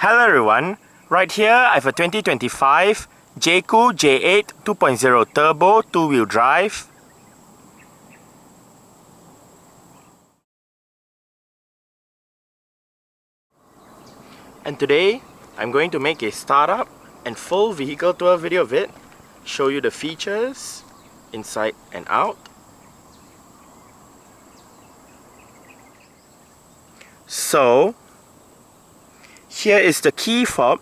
Hello everyone, right here I have a 2025 Jaecoo J8 2.0 Turbo 2-wheel drive. And today I'm going to make a startup and full vehicle tour video of it, show you the features inside and out. So here is the key fob.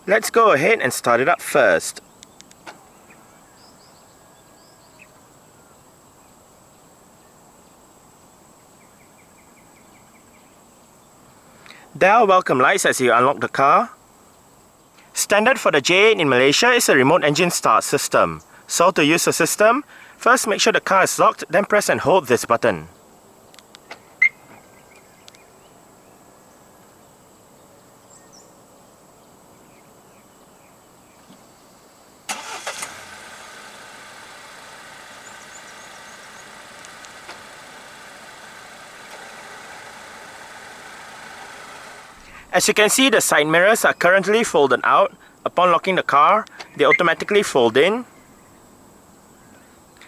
Let's go ahead and start it up first. There are welcome lights as you unlock the car. Standard for the J8 in Malaysia is a remote engine start system. So to use the system, first make sure the car is locked, then press and hold this button. As you can see, the side mirrors are currently folded out. Upon locking the car, they automatically fold in.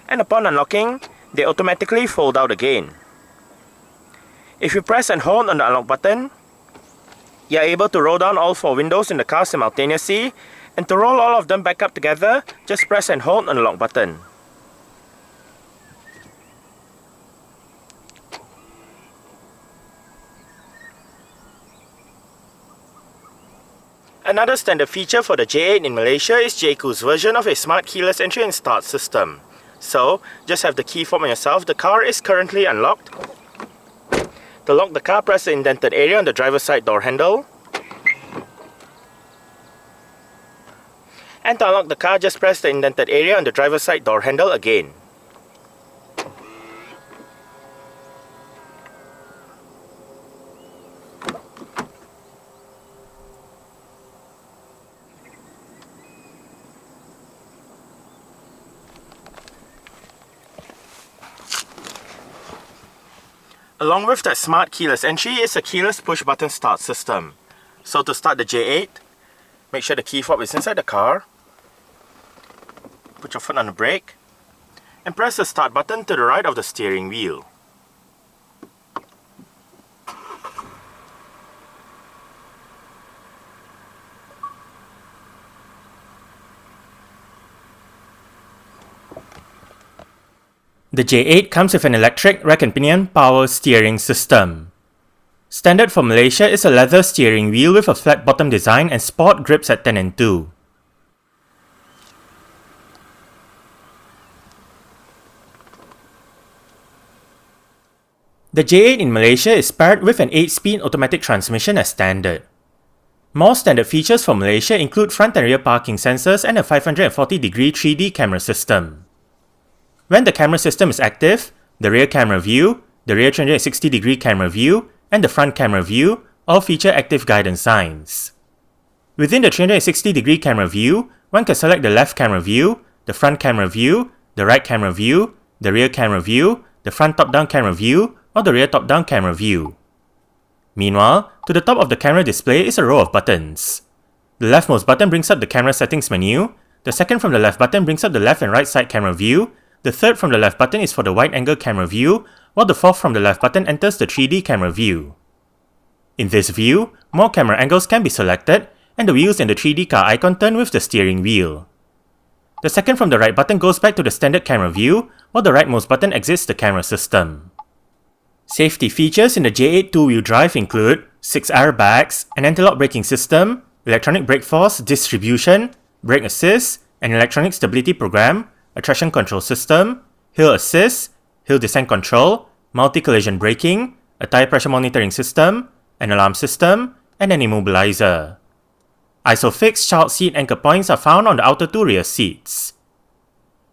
And upon unlocking, they automatically fold out again. If you press and hold on the unlock button, you are able to roll down all 4 windows in the car simultaneously. And to roll all of them back up together, just press and hold on the lock button. Another standard feature for the J8 in Malaysia is Jaecoo's version of a smart keyless entry and start system. So, just have the key fob on yourself. The car is currently unlocked. To lock the car, press the indented area on the driver's side door handle. And to unlock the car, just press the indented area on the driver's side door handle again. Along with that smart keyless entry is a keyless push button start system. So to start the J8, make sure the key fob is inside the car. Put your foot on the brake and press the start button to the right of the steering wheel. The J8 comes with an electric rack and pinion power steering system. Standard for Malaysia is a leather steering wheel with a flat bottom design and sport grips at 10 and 2. The J8 in Malaysia is paired with an 8-speed automatic transmission as standard. More standard features for Malaysia include front and rear parking sensors and a 540-degree 3D camera system. When the camera system is active, the rear camera view, the rear 360-degree camera view, and the front camera view all feature active guidance signs. Within the 360-degree camera view, one can select the left camera view, the front camera view, the right camera view, the rear camera view, the front top-down camera view, or the rear top-down camera view. Meanwhile, to the top of the camera display is a row of buttons. The leftmost button brings up the camera settings menu, the second from the left button brings up the left and right side camera view, the third from the left button is for the wide-angle camera view, while the fourth from the left button enters the 3D camera view. In this view, more camera angles can be selected, and the wheels and the 3D car icon turn with the steering wheel. The second from the right button goes back to the standard camera view, while the rightmost button exits the camera system. Safety features in the J8 2-wheel drive include 6 airbags, an anti-lock braking system, electronic brake force distribution, brake assist, an electronic stability program, a traction control system, hill assist, hill descent control, multi-collision braking, a tire pressure monitoring system, an alarm system, and an immobilizer. ISOFIX child seat anchor points are found on the outer 2 rear seats.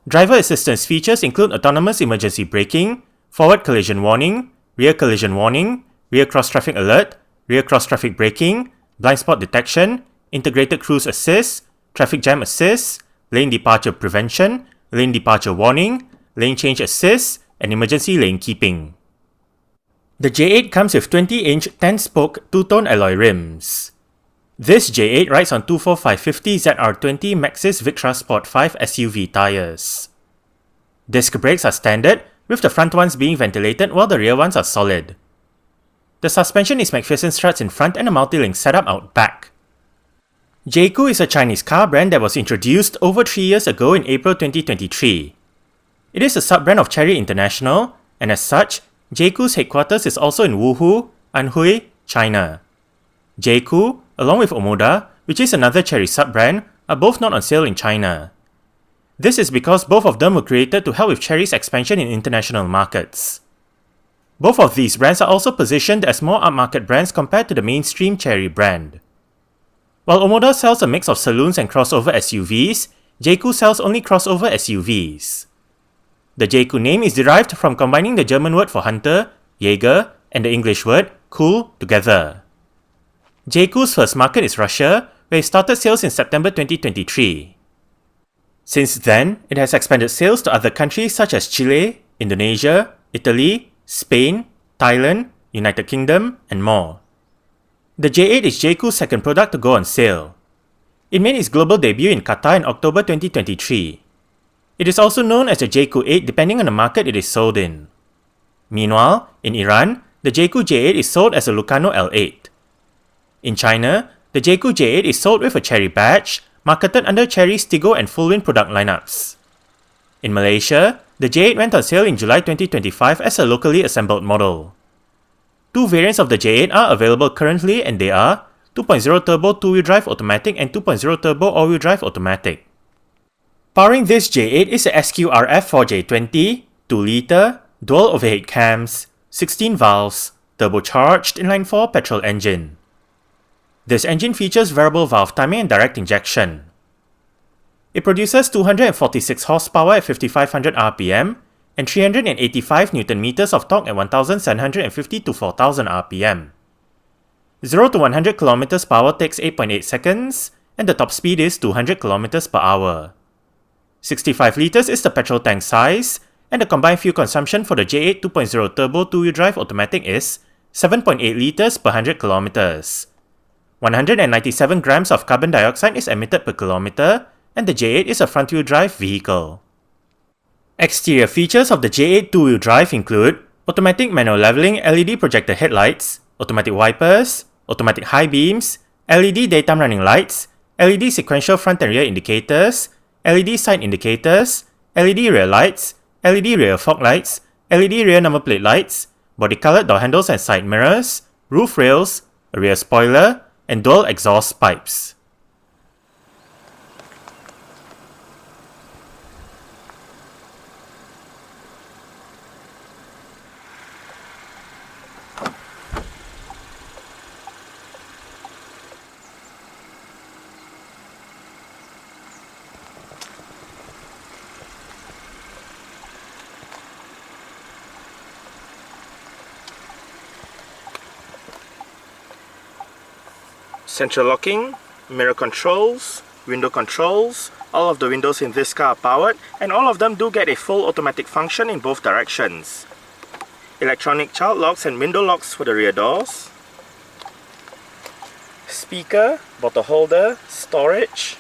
Driver assistance features include autonomous emergency braking, forward collision warning, rear cross-traffic alert, rear cross-traffic braking, blind spot detection, integrated cruise assist, traffic jam assist, lane departure prevention, lane departure warning, lane change assist, and emergency lane keeping. The J8 comes with 20-inch 10-spoke two-tone alloy rims. This J8 rides on 24550 ZR20 Maxxis Victra Sport 5 SUV tyres. Disc brakes are standard, with the front ones being ventilated while the rear ones are solid. The suspension is McPherson struts in front and a multi-link setup out back. Jaecoo is a Chinese car brand that was introduced over 3 years ago in April 2023. It is a sub-brand of Chery International, and as such, Jaecoo's headquarters is also in Wuhu, Anhui, China. Jaecoo, along with Omoda, which is another Chery sub-brand, are both not on sale in China. This is because both of them were created to help with Chery's expansion in international markets. Both of these brands are also positioned as more upmarket brands compared to the mainstream Chery brand. While Omoda sells a mix of saloons and crossover SUVs, Jaecoo sells only crossover SUVs. The Jaecoo name is derived from combining the German word for hunter, Jäger, and the English word cool together. Jaecoo's first market is Russia, where it started sales in September 2023. Since then, it has expanded sales to other countries such as Chile, Indonesia, Italy, Spain, Thailand, United Kingdom, and more. The J8 is Jaecoo's second product to go on sale. It made its global debut in Qatar in October 2023. It is also known as the Jaecoo 8 depending on the market it is sold in. Meanwhile, in Iran, the Jaecoo J8 is sold as a Lucano L8. In China, the Jaecoo J8 is sold with a Chery badge, marketed under Chery's Tiggo and Fullwind product lineups. In Malaysia, the J8 went on sale in July 2025 as a locally assembled model. Two variants of the J8 are available currently, and they are 2.0 turbo 2-wheel drive automatic and 2.0 turbo all-wheel drive automatic. Powering this J8 is a SQRF4J20, 2-litre, dual overhead cams, 16 valves, turbocharged inline-four petrol engine. This engine features variable valve timing and direct injection. It produces 246 horsepower at 5500 rpm and 385 Nm of torque at 1750 to 4000 rpm. 0 to 100 km per hour takes 8.8 seconds, and the top speed is 200 km per hour. 65 litres is the petrol tank size, and the combined fuel consumption for the J8 2.0 turbo 2-wheel drive automatic is 7.8 litres per 100 km. 197 grams of carbon dioxide is emitted per kilometer, and the J8 is a front-wheel drive vehicle. Exterior features of the J8 2-wheel drive include automatic manual leveling LED projector headlights, automatic wipers, automatic high beams, LED daytime running lights, LED sequential front and rear indicators, LED side indicators, LED rear lights, LED rear fog lights, LED rear number plate lights, body-colored door handles and side mirrors, roof rails, a rear spoiler, and dual exhaust pipes. Central locking, mirror controls, window controls, all of the windows in this car are powered, and all of them do get a full automatic function in both directions. Electronic child locks and window locks for the rear doors. Speaker, bottle holder, storage.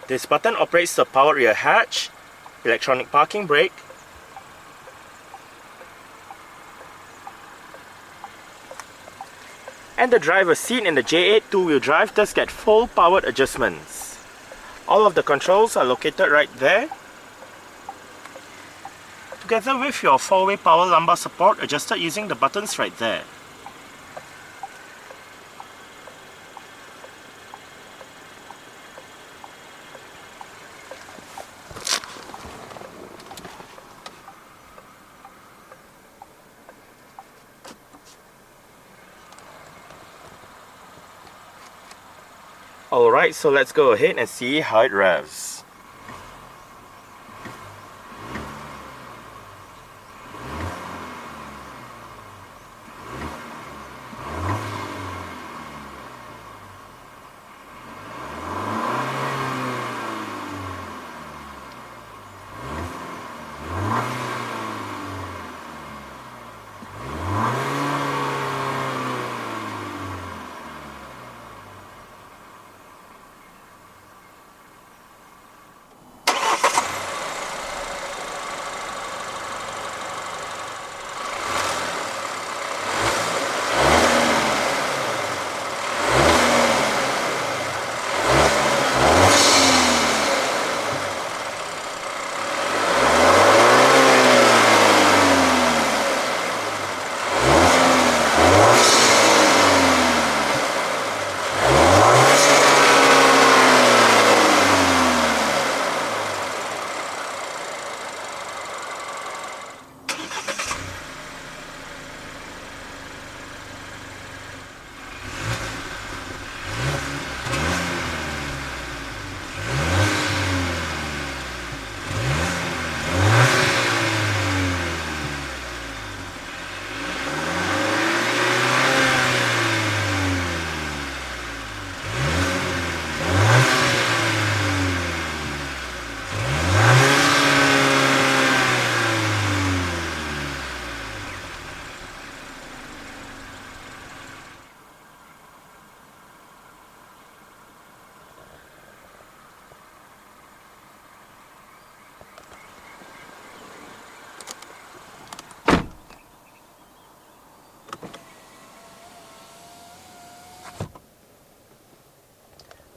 This button operates the powered rear hatch, electronic parking brake, and the driver's seat in the J8 2-wheel drive does get full powered adjustments. All of the controls are located right there, together with your 4-way power lumbar support adjusted using the buttons right there. Alright, so let's go ahead and see how it revs.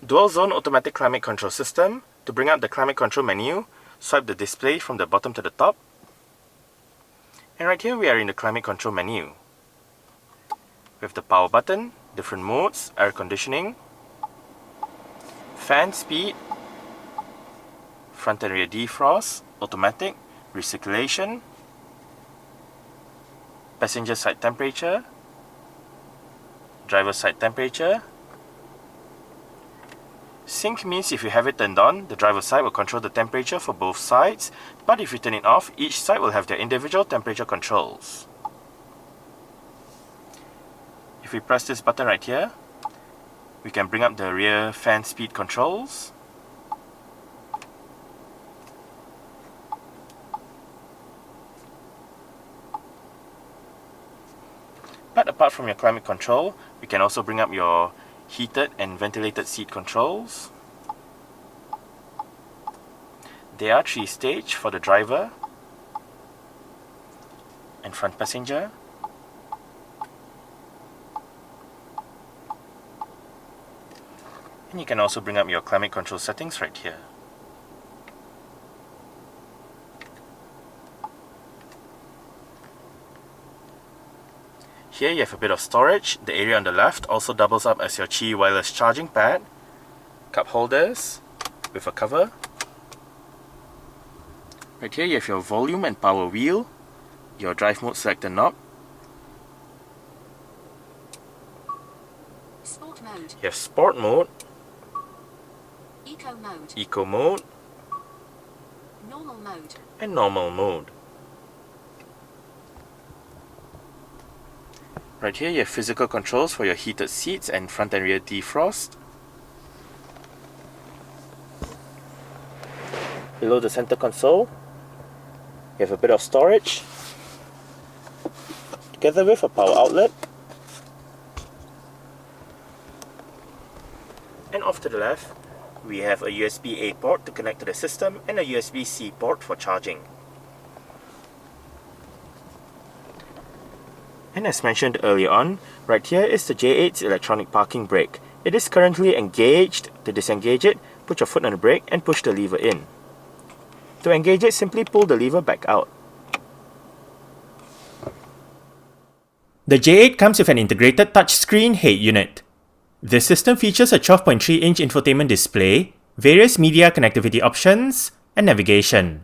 Dual zone automatic climate control system. To bring up the climate control menu, swipe the display from the bottom to the top. And right here we are in the climate control menu. With the power button, different modes, air conditioning, fan speed, front and rear defrost, automatic, recirculation, passenger side temperature, driver side temperature. Sync means if you have it turned on, the driver's side will control the temperature for both sides, but if you turn it off, each side will have their individual temperature controls. If we press this button right here, we can bring up the rear fan speed controls. But apart from your climate control, we can also bring up your heated and ventilated seat controls. They are 3-stage for the driver and front passenger. And you can also bring up your climate control settings right here. Here you have a bit of storage. The area on the left also doubles up as your Qi wireless charging pad, cup holders with a cover. Right here you have your volume and power wheel, your drive mode selector knob. Sport mode. You have sport mode, Eco mode, normal mode, and normal mode. Right here you have physical controls for your heated seats and front and rear defrost. Below the center console, you have a bit of storage, together with a power outlet. And off to the left, we have a USB-A port to connect to the system and a USB-C port for charging. And as mentioned earlier on, right here is the J8's electronic parking brake. It is currently engaged. To disengage it, put your foot on the brake and push the lever in. To engage it, simply pull the lever back out. The J8 comes with an integrated touchscreen head unit. This system features a 12.3-inch infotainment display, various media connectivity options, and navigation.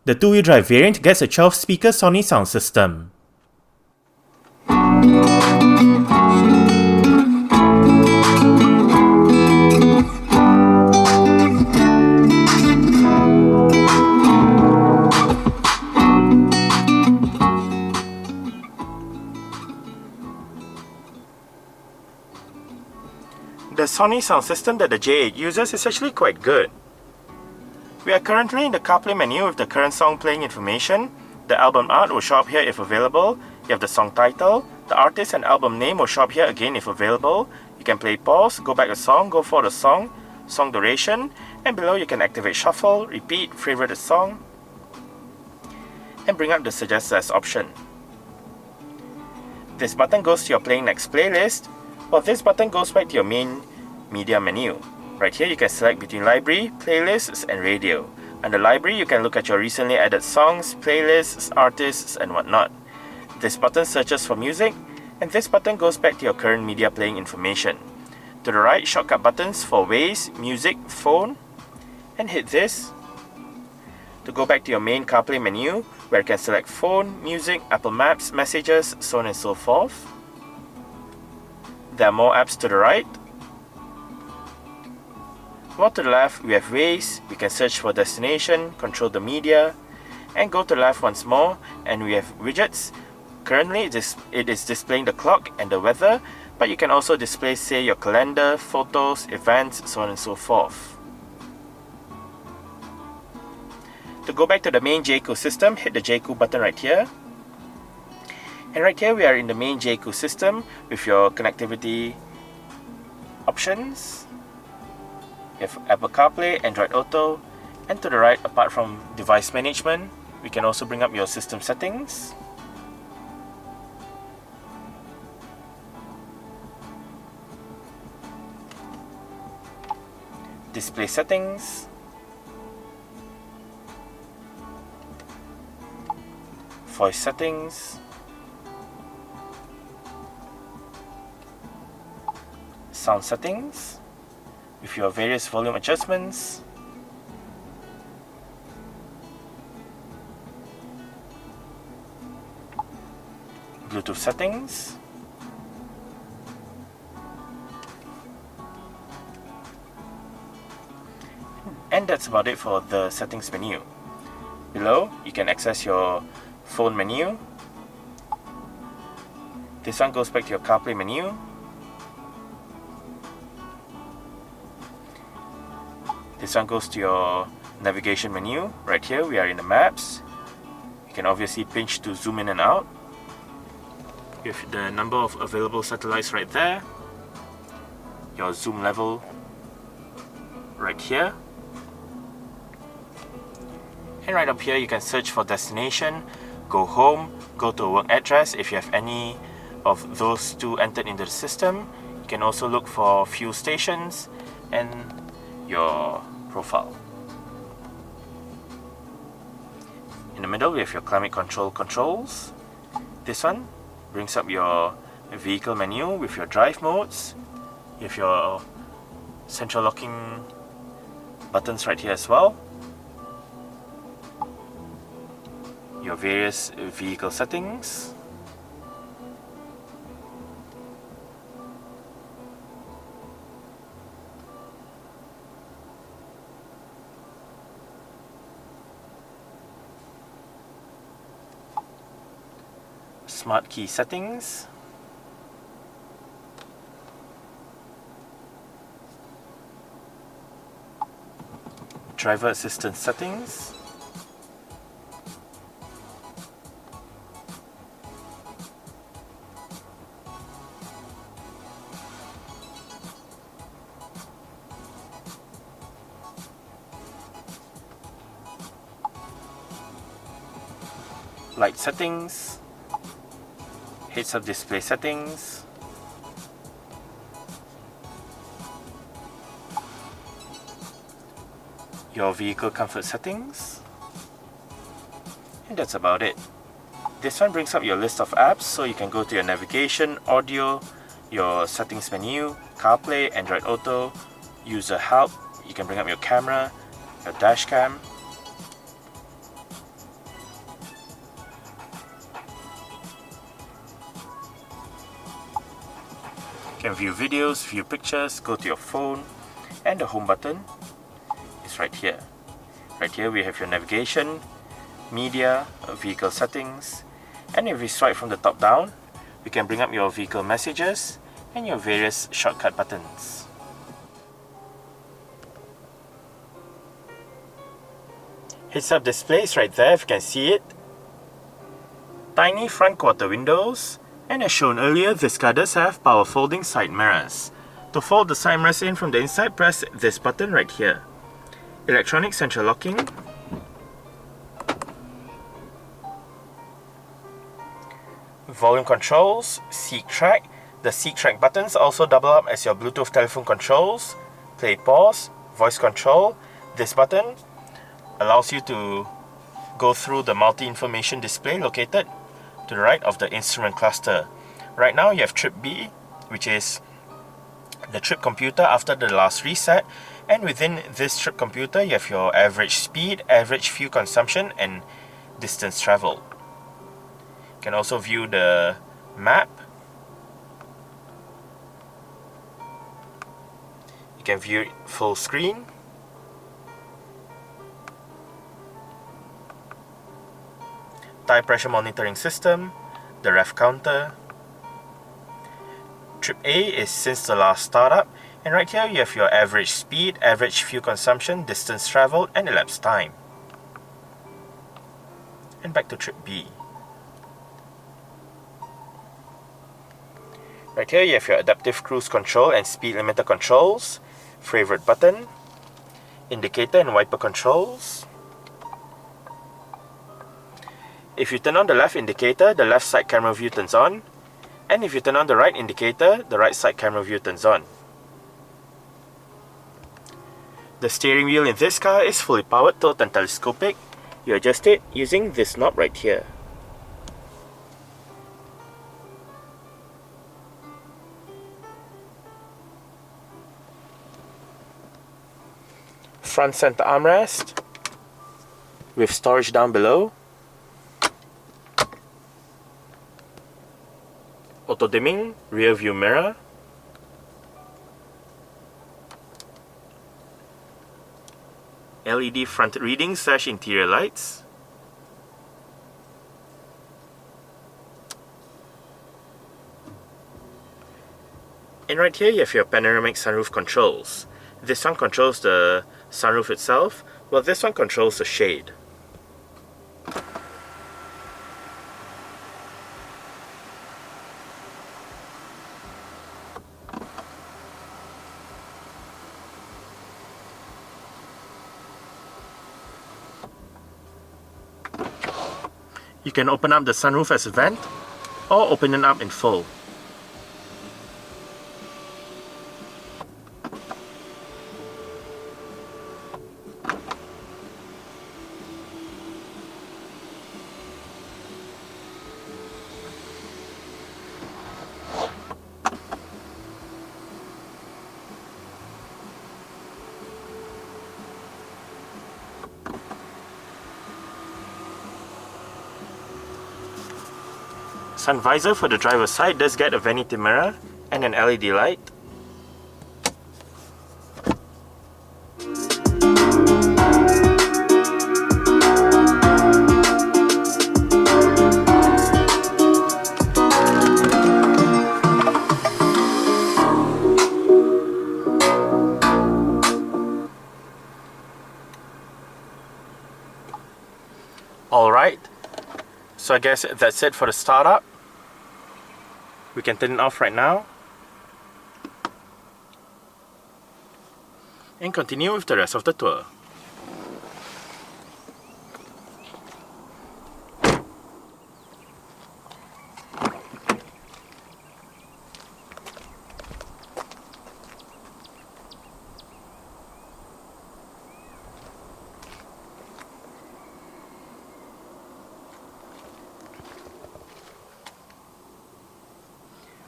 The two-wheel drive variant gets a 12-speaker Sony sound system. The Sony sound system that the J8 uses is actually quite good. We are currently in the CarPlay menu with the current song playing information. The album art will show up here if available. You have the song title, the artist and album name will show up here again if available. You can play pause, go back a song, go for the song, song duration, and below you can activate shuffle, repeat, favorite a song, and bring up the suggest as option. This button goes to your playing next playlist, while this button goes back to your main media menu. Right here you can select between library, playlists, and radio. Under library you can look at your recently added songs, playlists, artists, and whatnot. This button searches for music, and this button goes back to your current media playing information. To the right, shortcut buttons for Waze, music, phone, and hit this to go back to your main CarPlay menu, where you can select phone, music, Apple Maps, messages, so on and so forth. There are more apps to the right. More to the left, we have Waze. We can search for destination, control the media, and go to the left once more, and we have widgets. Currently, it is displaying the clock and the weather, but you can also display, say, your calendar, photos, events, so on and so forth. To go back to the main Jaecoo system, hit the Jaecoo button right here. And right here we are in the main Jaecoo system with your connectivity options. You have Apple CarPlay, Android Auto, and to the right, apart from device management, we can also bring up your system settings. display settings, voice settings, sound settings with your various volume adjustments, Bluetooth settings, and that's about it for the settings menu. Below, you can access your phone menu. This one goes back to your CarPlay menu. This one goes to your navigation menu. Right here, we are in the maps. You can obviously pinch to zoom in and out. You have the number of available satellites right there. Your zoom level right here. And right up here, you can search for destination, go home, go to a work address if you have any of those two entered into the system. You can also look for fuel stations and your profile. In the middle, we have your climate control controls. This one brings up your vehicle menu with your drive modes. You have your central locking buttons right here as well. Your various vehicle settings. Smart key settings. Driver assistance settings. Light settings, heads-up display settings, your vehicle comfort settings, and that's about it. This one brings up your list of apps, so you can go to your navigation, audio, your settings menu, CarPlay, Android Auto, user help. You can bring up your camera, your dash cam. You can view videos, view pictures, go to your phone, and the home button is right here. Right here we have your navigation, media, vehicle settings, and if we swipe from the top down, we can bring up your vehicle messages and your various shortcut buttons. Heads-up display is right there if you can see it. Tiny front quarter windows. And as shown earlier, this car does have power folding side mirrors. To fold the side mirrors in from the inside, press this button right here. Electronic central locking. Volume controls, seat track. The seat track buttons also double up as your Bluetooth telephone controls. Play pause, voice control. This button allows you to go through the multi-information display located to the right of the instrument cluster. Right now you have trip B, which is the trip computer after the last reset, and within this trip computer you have your average speed, average fuel consumption, and distance traveled. You can also view the map. You can view it full screen. Tire pressure monitoring system, the ref counter. Trip A is since the last startup, and right here you have your average speed, average fuel consumption, distance traveled, and elapsed time. And back to trip B. Right here you have your adaptive cruise control and speed limiter controls, favorite button, indicator and wiper controls. If you turn on the left indicator, the left side camera view turns on, and if you turn on the right indicator, the right side camera view turns on. The steering wheel in this car is fully powered, tilt and telescopic. You adjust it using this knob right here. Front center armrest with storage down below. Auto dimming rear view mirror. LED front reading / interior lights. And right here you have your panoramic sunroof controls. This one controls the sunroof itself, while this one controls the shade. You can open up the sunroof as a vent, or open it up in full. Sun visor for the driver's side does get a vanity mirror and an LED light. Alright, so I guess that's it for the startup. We can turn it off right now and continue with the rest of the tour.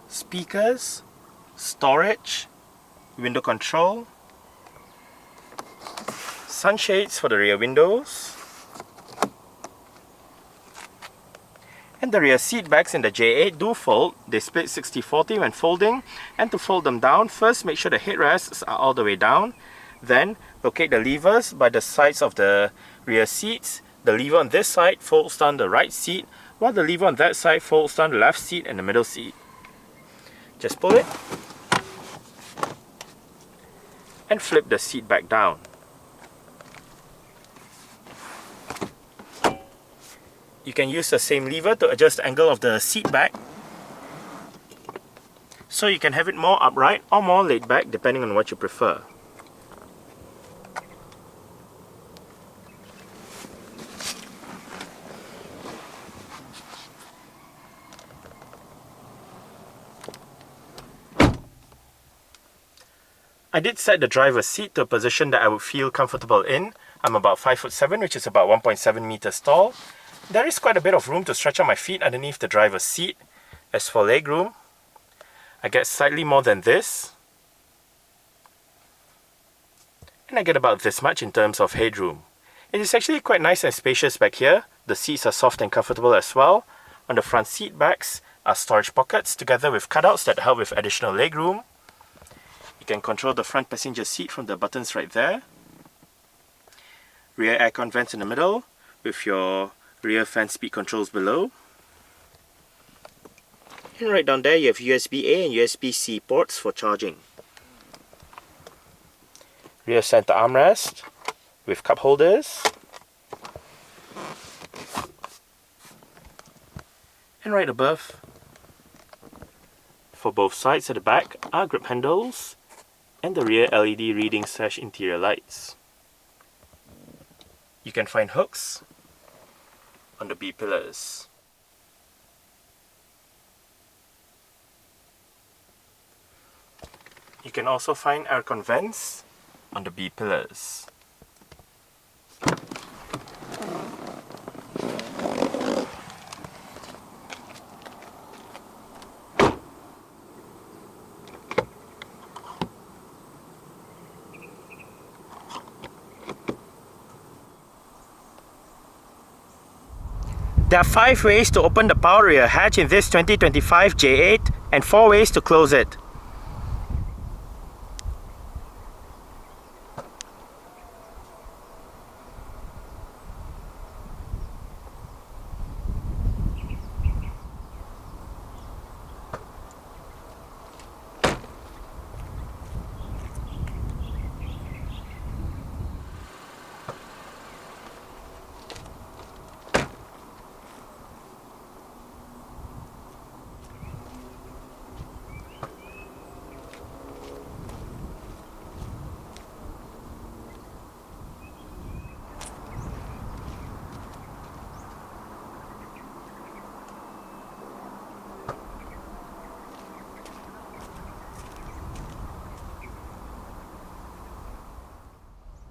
Speakers, storage, window control, sunshades for the rear windows, and the rear seat backs in the J8 do fold. They split 60-40 when folding, and to fold them down, first make sure the headrests are all the way down, then locate the levers by the sides of the rear seats. The lever on this side folds down the right seat, while the lever on that side folds down the left seat and the middle seat. Just pull it and flip the seat back down. You can use the same lever to adjust the angle of the seat back, so you can have it more upright or more laid back depending on what you prefer. I did set the driver's seat to a position that I would feel comfortable in. I'm about 5'7", which is about 1.7 meters tall. There is quite a bit of room to stretch out my feet underneath the driver's seat. As for legroom, I get slightly more than this, and I get about this much in terms of headroom. It is actually quite nice and spacious back here. The seats are soft and comfortable as well. On the front seat backs are storage pockets together with cutouts that help with additional legroom. You can control the front passenger seat from the buttons right there. Rear aircon vents in the middle with your rear fan speed controls below. And right down there you have USB-A and USB-C ports for charging. Rear center armrest with cup holders. And right above, for both sides at the back, are grip handles and the rear LED reading / interior lights. You can find hooks on the B-pillars. You can also find aircon vents on the B pillars. There are 5 ways to open the power rear hatch in this 2025 J8 and 4 ways to close it.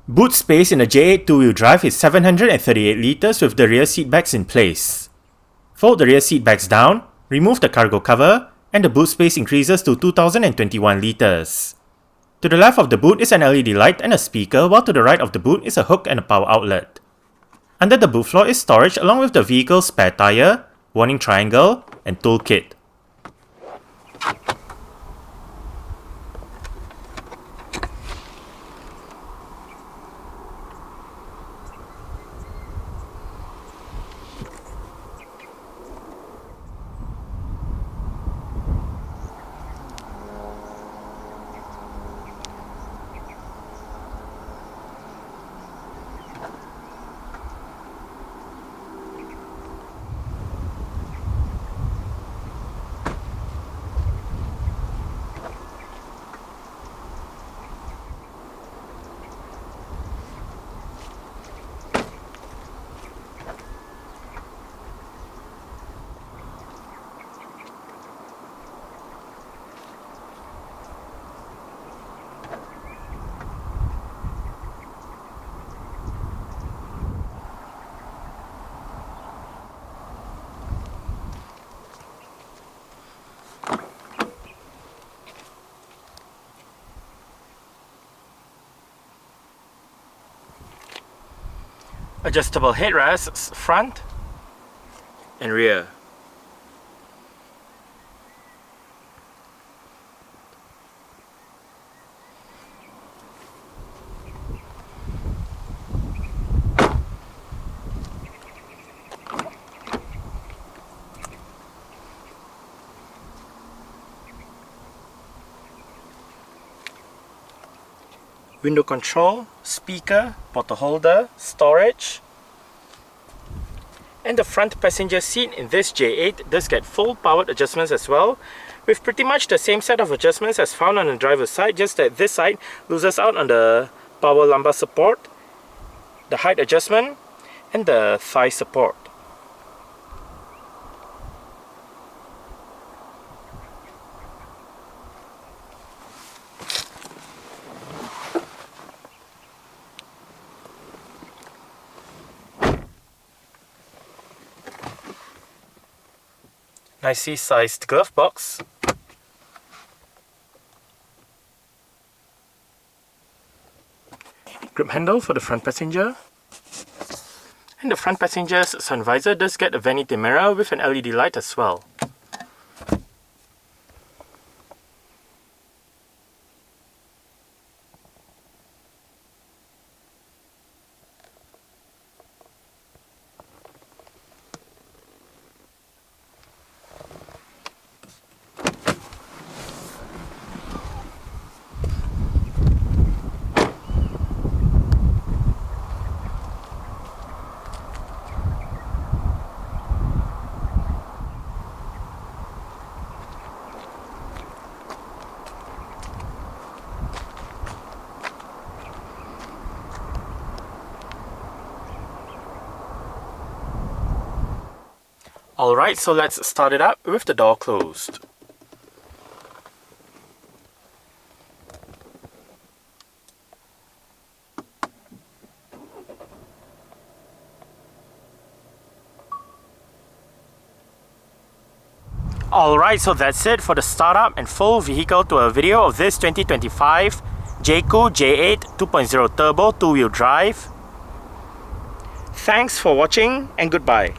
Boot space in a J8 two-wheel drive is 738 litres with the rear seatbacks in place. Fold the rear seatbacks down, remove the cargo cover, and the boot space increases to 2021 litres. To the left of the boot is an LED light and a speaker, while to the right of the boot is a hook and a power outlet. Under the boot floor is storage along with the vehicle's spare tyre, warning triangle, and toolkit. Adjustable headrests front and rear. Window control, speaker, bottle holder, storage. And the front passenger seat in this J8 does get full powered adjustments as well, with pretty much the same set of adjustments as found on the driver's side, just that this side loses out on the power lumbar support, the height adjustment, and the thigh support. Nicely sized glove box. Grip handle for the front passenger. And the front passenger's sun visor does get a vanity mirror with an LED light as well. Alright, so let's start it up with the door closed. Alright, so that's it for the startup and full vehicle tour video of this 2025 Jaecoo J8 2.0 Turbo 2-wheel drive. Thanks for watching and goodbye.